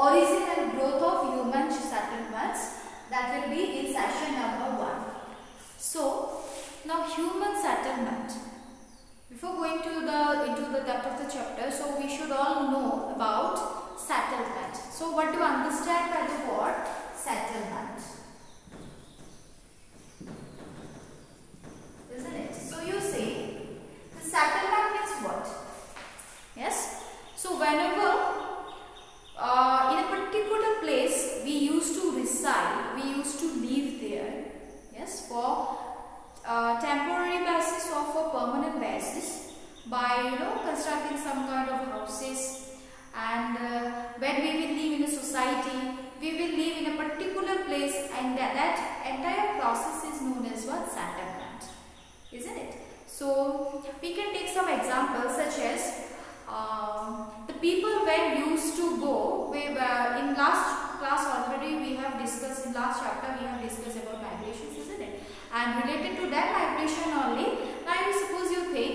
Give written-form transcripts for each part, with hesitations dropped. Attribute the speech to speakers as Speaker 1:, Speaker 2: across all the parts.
Speaker 1: origin and growth of human settlements. That will be in session number 1. So now human settlement. Before going to into the depth of the chapter, so we should all know about settlement. So what do you understand by the word settlement? Isn't it? So you say the settlement means what? Yes. So whenever in a particular place we used to reside, we used to live there. Yes, for temporary basis or for permanent basis by constructing some kind of houses, and when we will live in a society, we will live in a particular place, and that entire process is known as what? Settlement, isn't it? So we can take some examples such as the people when used to go, we were in last class already we have discussed, in last chapter we have discussed about migrations, isn't it? And related to that migration only, now you suppose you think,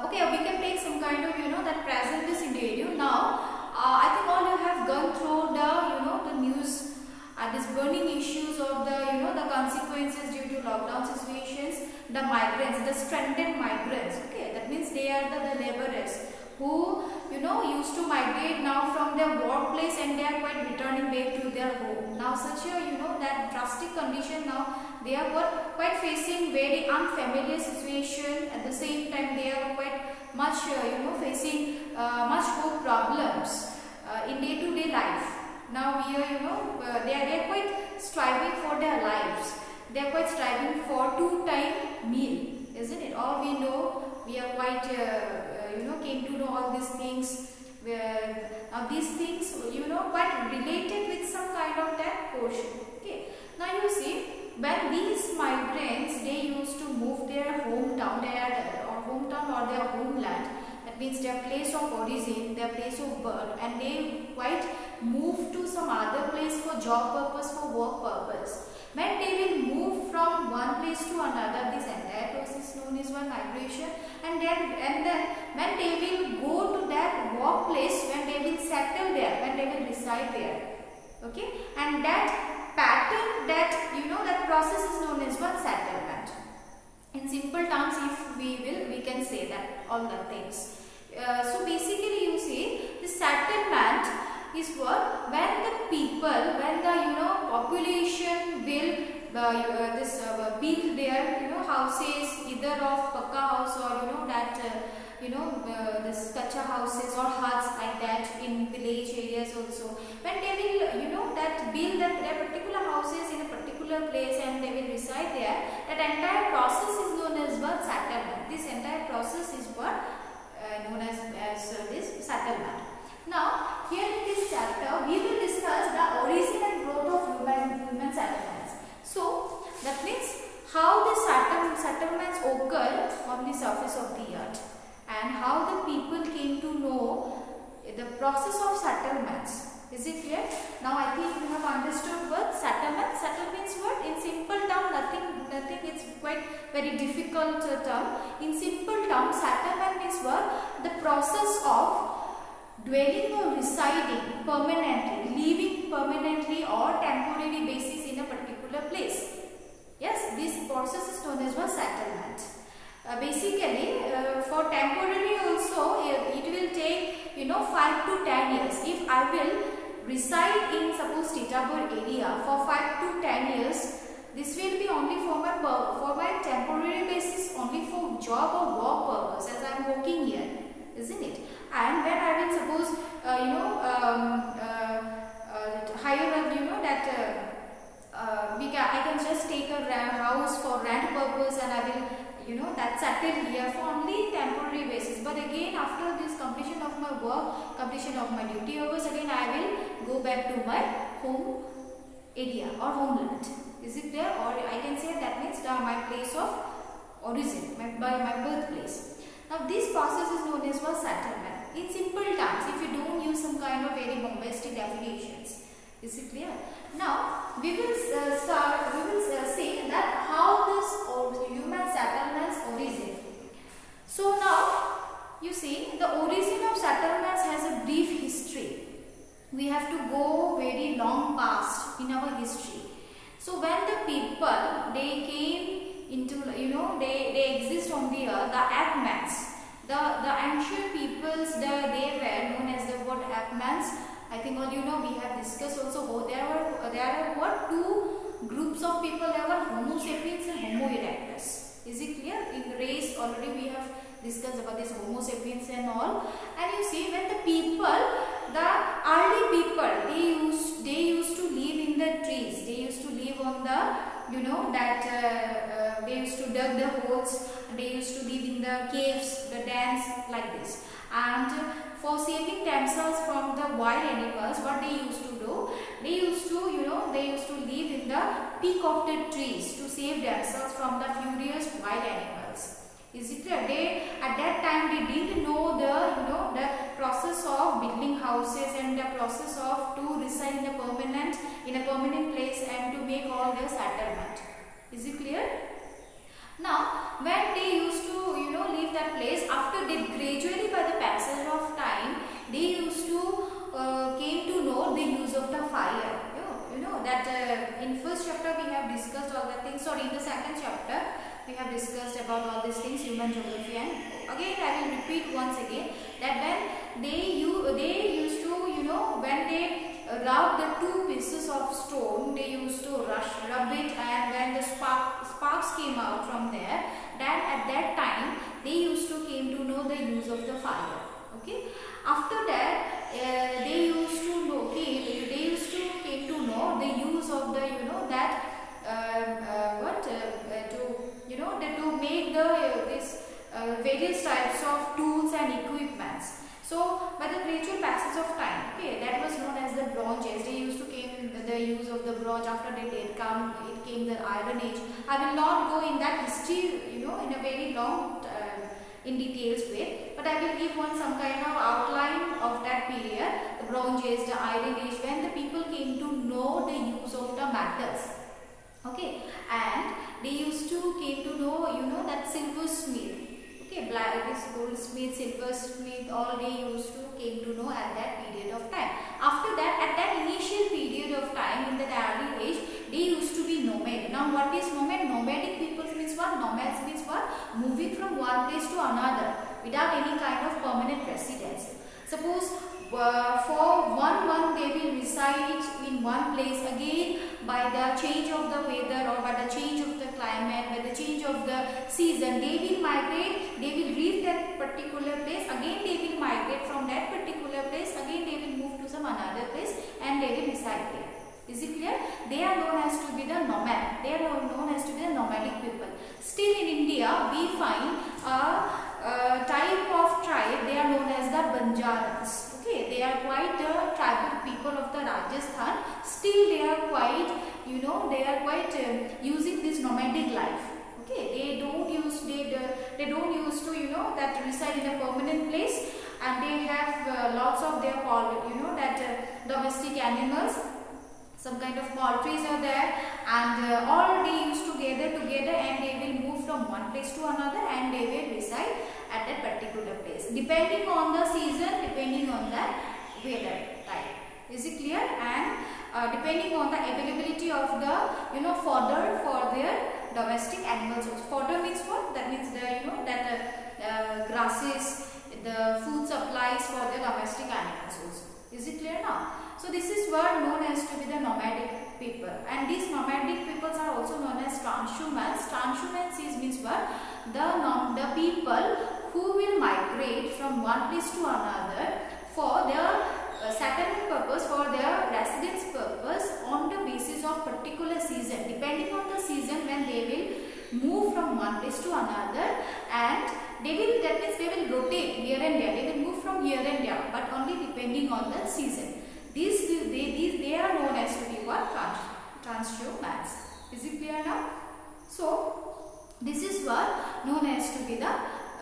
Speaker 1: okay, we can take some kind of that present day scenario. Now I think all you have gone through the the news, these burning issues of the the consequences due to lockdown situations, the migrants, the stranded migrants. Okay, that means they are the laborers who used to migrate now from their workplace, and they are quite returning back to their home. Now such a that drastic condition, now they are quite facing very unfamiliar situation. At the same time they are quite much facing much more problems in day-to-day life. Now we are they are quite striving for their lives. They are quite striving for two-time meal, isn't it? All we know, we are quite came to know all these things. Where these things quite related with some kind of that portion. Okay. Now you see, when these migrants, they used to move their hometown, or their homeland, that means their place of origin, their place of birth, and they quite move to some other place for job purpose, for work purpose. When they will move from one place to another, this entire process known as one migration, and then when they will go to that workplace, when they will settle there, when they will reside there, okay, and that pattern, that that process is known as one settlement. In simple terms, if we can say that all the things. So basically, you see, the settlement is what? When the people, when the population will build their houses, either of pakka house or that this kacha houses or huts like that in village areas also. When they will that build their particular houses in a particular place, and they will reside there, that entire process is known as what? Settlement. This entire process is what known as this settlement. Now, here in this chapter, we will discuss the origin and growth of human settlements. So, that means how the settlements occur on the surface of the earth, and how the people came to know the process of settlements. Is it clear? Now, I think you have understood what settlement. Settlements what? In simple term, nothing. It's quite very difficult term. In simple term, settlement means what? The process of dwelling or residing permanently, living permanently or temporary basis in a particular place. Yes, this process is known as what? Settlement. Basically, for temporary also, it will take 5 to 10 years. If I will reside in suppose Titagarh area for 5 to 10 years, this will be only for my temporary basis, only for job or work purpose, as I am working here, isn't it? And when I will suppose hire that I can just take a house for rent purpose, and I will that settle here for only temporary basis. But again, after this completion of my work, completion of my duty hours, again I will go back to my home area or homeland. Is it there? Or I can say that means my place of origin, my birthplace. Now this process is known as settlement. In simple terms, if you don't use some kind of very bombastic definitions. Is it clear? Now we will say that how this human settlements origin. So now you see, the origin of settlements has a brief history. think all you know, we have discussed also. There are what two groups of people. There were Homo sapiens and Homo erectus. Is it clear? In race already we have discussed about this Homo sapiens and all. And you see, when the people, the early people, they used to live in the trees. They used to live on the, you know, that they used to dig the holes. They used to live in the caves, the dens, like this. And for saving themselves from the wild animals, what they used to do, they used to, you know, they used to live in the peak of the trees to save themselves from the furious wild animals. Is it clear? They, at that time, they didn't know the, you know, the process of building houses and the process of to reside in a permanent place and to make all their settlement. Is it clear? Now, when they used to, you know, leave that place, after they gradually, by the passage of time, they used to came to know the use of the fire. You know that in first chapter we have discussed all the things. Sorry, in the second chapter we have discussed about all these things, human geography, and again I will repeat once again that when they used to, you know, when they rub the two pieces of stone, they used to rub it, and when the sparks came out from there, then at that time they used to came to know the use of the fire. Okay, after that they used to know, came to know the use of the, you know, that to, you know, to make the this various types of tools and equipments. So by the gradual passage of time, okay, that was known as the Bronze Age. They used to came the use of the bronze. After that it came the Iron Age. I will not go in that history, you know, in a very long in details way, but I will give some kind of outline of that period, the Bronze Age, the Iron Age, when the people came to know the use of the metals. Okay, and they used to came to know, you know, that silversmith. Okay, this goldsmith, silversmith, all they used to came to know at that period of time. After that, at that initial period of time in the early age, they used to be nomad. Now, what is nomad? Nomadic people means what? Nomads means what? Moving from one place to another without any kind of permanent residence. Suppose for 1 month they will reside in one place. Again, by the change of the weather or by the change of the climate, by the change of the season, they will migrate, they will leave that particular place, again they will migrate from that particular place, again they will move to some another place and they will reside there. Is it clear? They are known as to be the nomad. They are known as to be the nomadic people. Still in India, we find a type of tribe, they are known as the Banjarans. Okay, they are quite the tribal people of the Rajasthan. Still they are quite, you know, they are quite using this nomadic life. Okay, they don't use to, you know, that reside in a permanent place, and they have lots of their, you know, that domestic animals. Some kind of poultries are there, and all they used to gather together, and they will move from one place to another, and they will reside at that particular place, depending on the season, depending on the weather type. Is it clear? And depending on the availability of the, you know, fodder for their domestic animals. Fodder means what? That means the, you know, that grasses, the food supplies for the domestic animals also. Is it clear now? So this is what known as to be the nomadic people, and these nomadic peoples are also known as transhumans. Transhumans means what? The people who will migrate from one place to another for their settlement purpose, for their residence purpose, on the basis of particular season. Depending on the season when they will move from one place to another, and they will, that means they will rotate here and there. They will move from here and there, but only depending on the season. They are known as to be what? Transhumans. Is it clear now? So this is what known as to be the,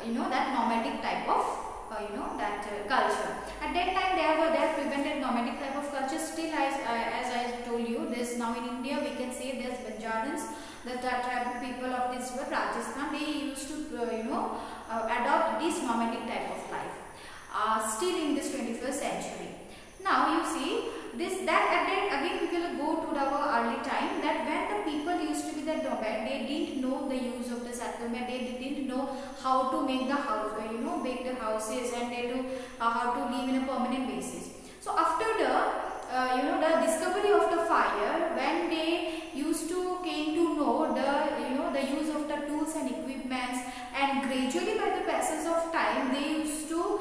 Speaker 1: you know, that nomadic type of you know, that culture. At that time there prevented nomadic type of culture. Still, as I told you, this now in India we can say there's Banjarans, the tribal people of this Rajasthan. They used to you know, adopt this nomadic type of life. Still in this 21st century. Now you see this, that again we will go to our early time, that when the people used to be the nomad, they didn't know the use of the settlement, they didn't know how to make the house, you know, make the houses, and they do how to live in a permanent basis. So after the the discovery of the fire, when they used to came to know the use of the tools and equipments, and gradually by the passage of time they used to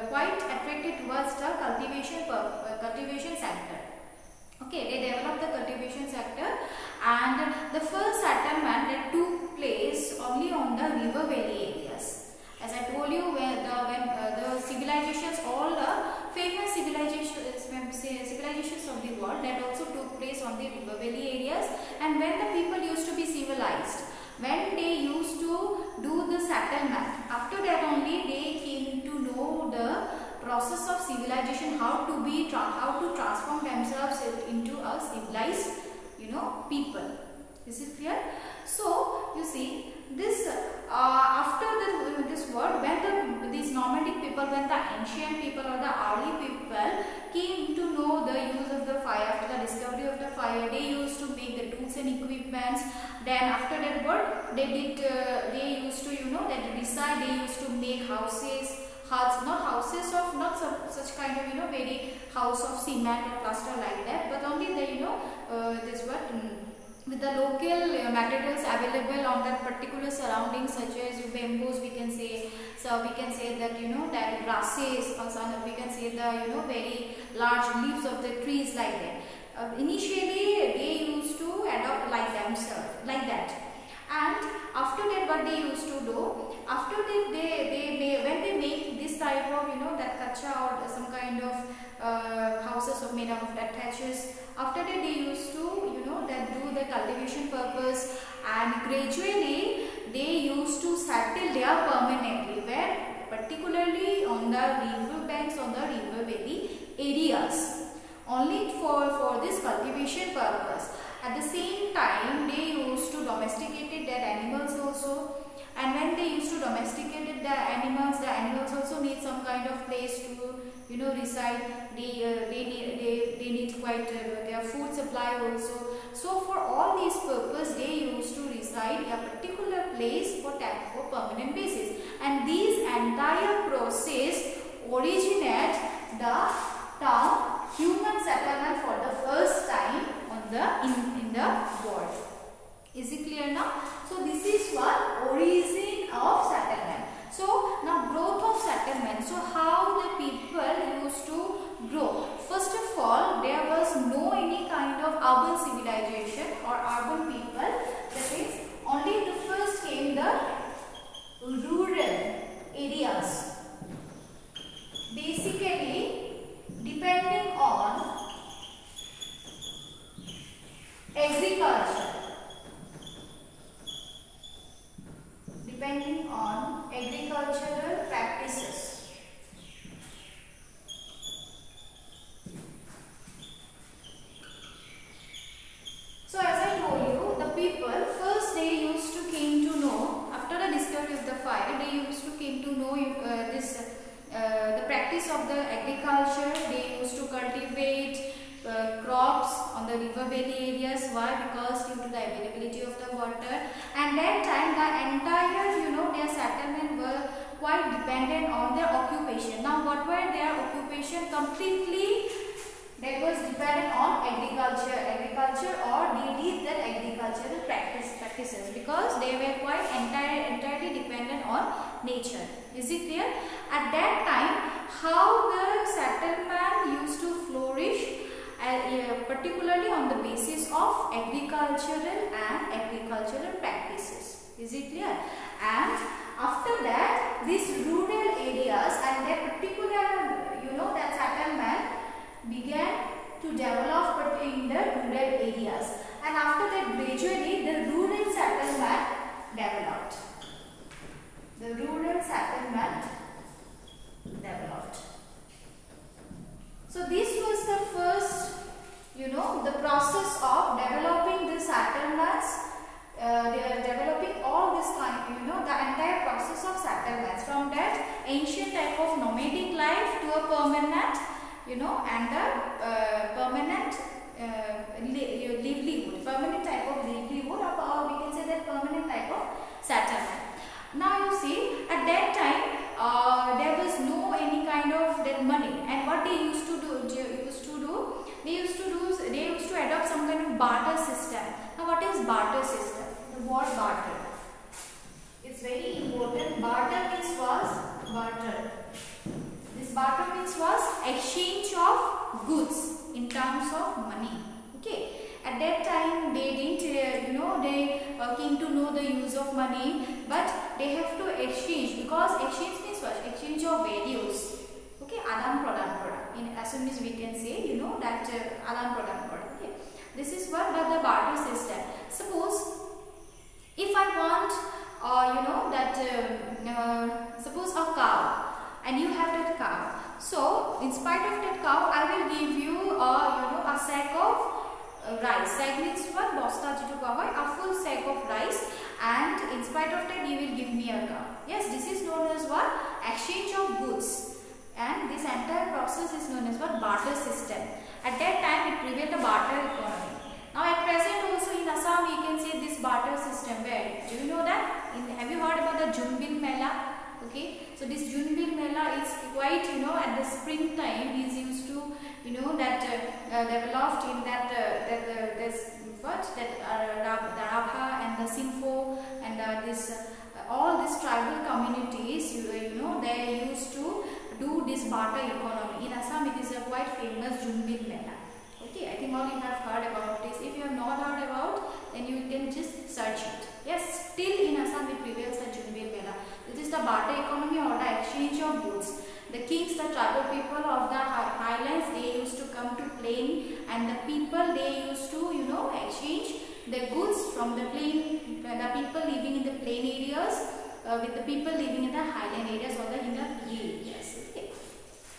Speaker 1: quite attracted towards the cultivation sector. Okay, they developed the cultivation sector, and the first settlement that took place only on the river valley areas. As I told you, when the civilizations, all the famous civilizations of the world, that also took place on the river valley areas. And when the people used to be civilized, when they used to do the settlement, after that only they came to know the process of civilization, how to transform themselves into a civilized people. Is it clear? So you see this after this word, when these nomadic people, when the ancient people or the early people came to know the use of the fire, after the discovery of the fire, they used to make the tools and equipments. Then after that word, they used to that reside, they used to make huts, not houses of such kind of very house of cement or plaster like that, but only the this what with the local materials available on that particular surroundings, such as bamboos, we can say. So we can say that that grasses, or we can say the very large leaves of the trees like that. Initially they used to adopt like themselves like that, and after that what they used to do, after that when they make this type of that kacha or some kind of houses of made up of that thatches, after that they used to that do the cultivation purpose, and gradually they used to settle there permanently, where particularly on the river banks, on the river valley areas, only for this cultivation purpose. At the same time they used to domesticate their animals also, and when they used to domesticate the animals also need some kind of place to reside. They need quite their food supply also. So for all these purpose they used to reside in a particular place for permanent basis, and these entire process originate the term human settlement for the first time in the world. Is it clear now? So this is what origin of settlement. So now growth of settlement. So how the people used to grow. First of all, there was no any kind of urban civilization or urban people. That is, only the first came the rural areas. Basically, depending on agriculture. Depending on agricultural practices. So as I told you, the people first they used to came to know, after the discovery of the fire, they used to came to know the practice of the agriculture. They used to cultivate crops on the river valley areas. Why? Because due to the availability of the water, and that time the entire their settlement were quite dependent on their occupation. Now what were their occupation? Completely that was dependent on agriculture, or they did their agricultural practices, because they were quite entirely dependent on nature. Is it clear? At that time, how the settlement used to flourish, particularly on the basis of agricultural practices. Is it clear? And after that, these rural areas and their particular that settlement began to develop in the rural areas, and after that gradually the rural settlement developed. The rural settlement developed. So this was the first, the process of developing the settlements. They are developing all this kind, the entire process of settlements, from that ancient type of nomadic life to a permanent, and a permanent livelihood, permanent type of livelihood, or we can say that permanent type of settlement. Now you see, at that time there was no any kind of that money, and what they used to do they used to adopt some kind of barter system. Now what is barter system? The word barter, it's very important. Barter means was barter. This barter means was exchange of goods in terms of money. Okay. At that time they didn't, they came to know the use of money, but they have to exchange, because exchange means what? Exchange of values. Okay, adan pradan pradan. In Assamese we can say, that adan pradan pradan. Okay, this is what the barter system. Suppose if I want, suppose a cow, and you have that cow. So in spite of that cow, I will give you a sack of rice. Sack means what? Bosta jitu kahoy, a full sack of rice, and in spite of that you will give me a cow. Yes, this is known as what? Exchange of goods. And this entire process is known as what? Barter system. At that time it prevailed a barter economy. Now at present also in Assam we can say this barter system. Where? Do you know that? Have you heard about the Junbil Mela? Okay, so this Junbil Mela is quite, at the springtime is used to, developed in that, the Rabha and the Sinfo and all these tribal communities, they used to do this barter economy. In Assam it is a quite famous Junbil Mela. Okay, I think all you have heard about this. If you have not heard about, then you can just search it. Yes, still in Assam it prevails the Junbil Mela. This is the barter economy or the exchange of goods. The kings, the tribal people of the highlands, they used to come to plain, and the people, they used to, exchange the goods from the plain, the people living in the plain areas with the people living in the highland areas or in the hill areas. Okay.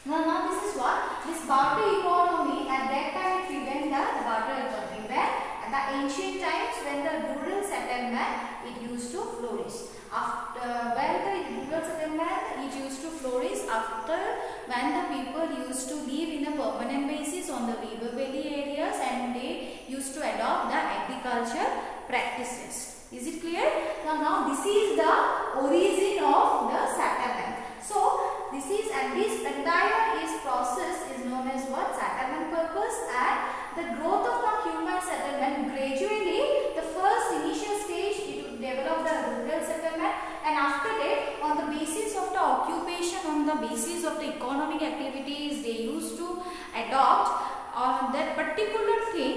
Speaker 1: Now this is what? This barter economy, at that time it prevailed the barter economy, where at the ancient times when the rural settlement, it used to flourish. After when the rural settlement, it used to flourish after when the people used to live in a permanent basis on the river valley areas, and they used to adopt the agriculture practices. Is it clear? Now this is the origin of the settlement. So this is, and this entire process is known as what? Settlement purpose. And the growth of the human settlement, gradually the first initial stage it developed the rural settlement, and after that on the basis of the occupation, on the basis of the economic activities, they used to adopt on that particular thing,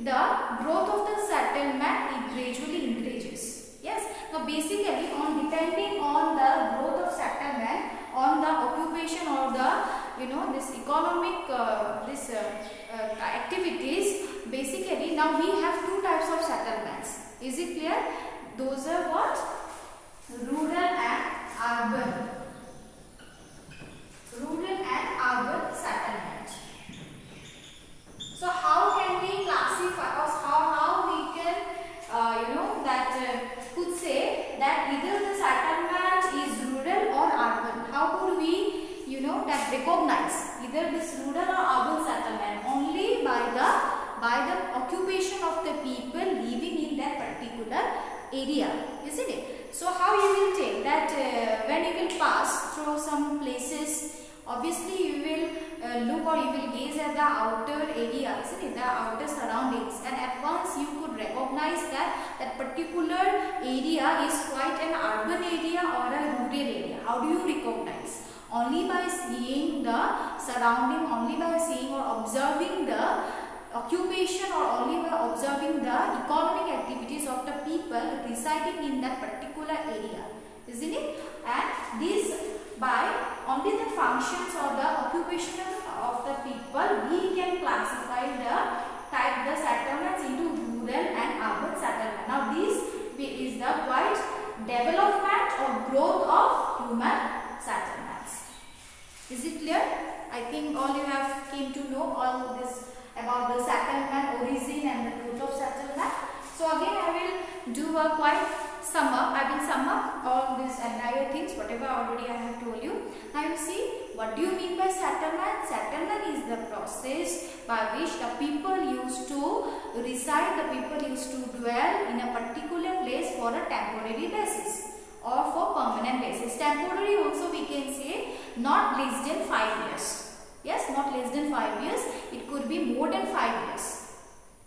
Speaker 1: the growth of the settlement, it gradually increases. Yes, now basically on depending on the growth of settlement, on the occupation or the this economic activities, basically now we have two types of settlements. Is it clear? Those are what? Rural and urban. Rural and urban settlement. So how can we classify, or how we can could say that either the settlement is rural or urban? How could we recognize either this rural or urban settlement? Only by the occupation of the people living in that particular area, isn't it? So how you will take that when you will pass through some places, obviously you will look or you will gaze at the outer area, isn't it? The outer surroundings, and at once you could recognize that particular area is quite an urban area or a rural area. How do you recognize? Only by seeing the surrounding, only by seeing or observing the occupation, or only by observing the economic activities of the people residing in that particular area, isn't it? And this, by only the functions or the occupation of the people, we can classify the settlements into rural and urban settlement. Now this is the quite development or growth of human settlements. Is it clear? I think all you have came to know all this about the settlement origin and the growth of settlement. So again I will do a quite sum up. I will sum up all these entire things, whatever already I have told you. Now you see, what do you mean by settlement? Settlement is the process by which the people used to reside, the people used to dwell in a particular place for a temporary basis or for permanent basis. Temporary also we can say not less than 5 years. Yes, not less than 5 years. it could be more than 5 years.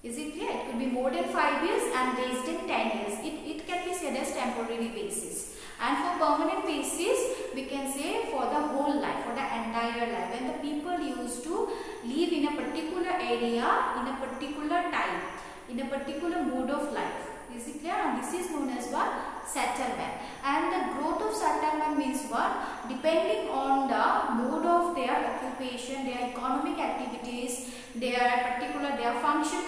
Speaker 1: Is it clear? It could be more than 5 years and less than 10 years. It can be said as temporary basis. And for permanent basis, we can say for the whole life, for the entire life. When the people used to live in a particular area, in a particular time, in a particular mode of life. Is it clear? And this is known as what? Settlement. And the growth of settlement means what? Depending on the mode of their occupation, their economic activities, their functions,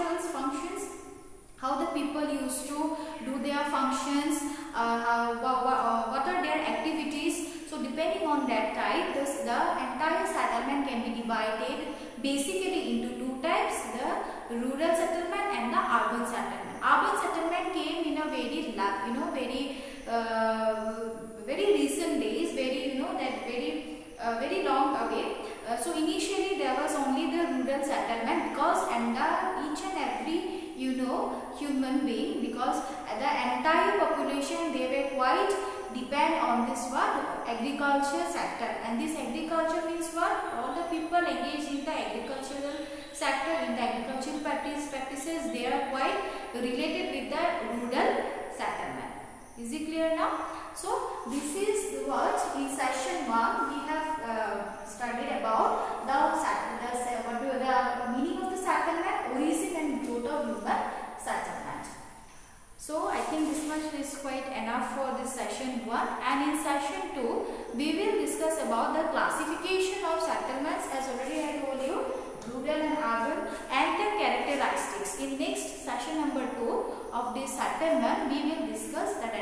Speaker 1: how the people used to do their functions, what are their activities. So depending on that type, the entire settlement can be divided basically into two types, the rural settlement and the urban settlement. Urban settlement came in a very recent days, very long away. So initially there was only the rural settlement, because each and every human being, because the entire population, they were quite depend on this agriculture sector. And this agriculture means what? All the people engaged in the agricultural sector, in the agricultural practices, they are quite related with the rural settlement. Is it clear now? So this is what in session 1 we have studied about the meaning of the settlement, origin and growth of human settlement. So I think this much is quite enough for this session 1, and in session 2 we will discuss about the classification of settlements, as already I told you, rural and urban, and their characteristics. In next session number 2 of this settlement we will discuss that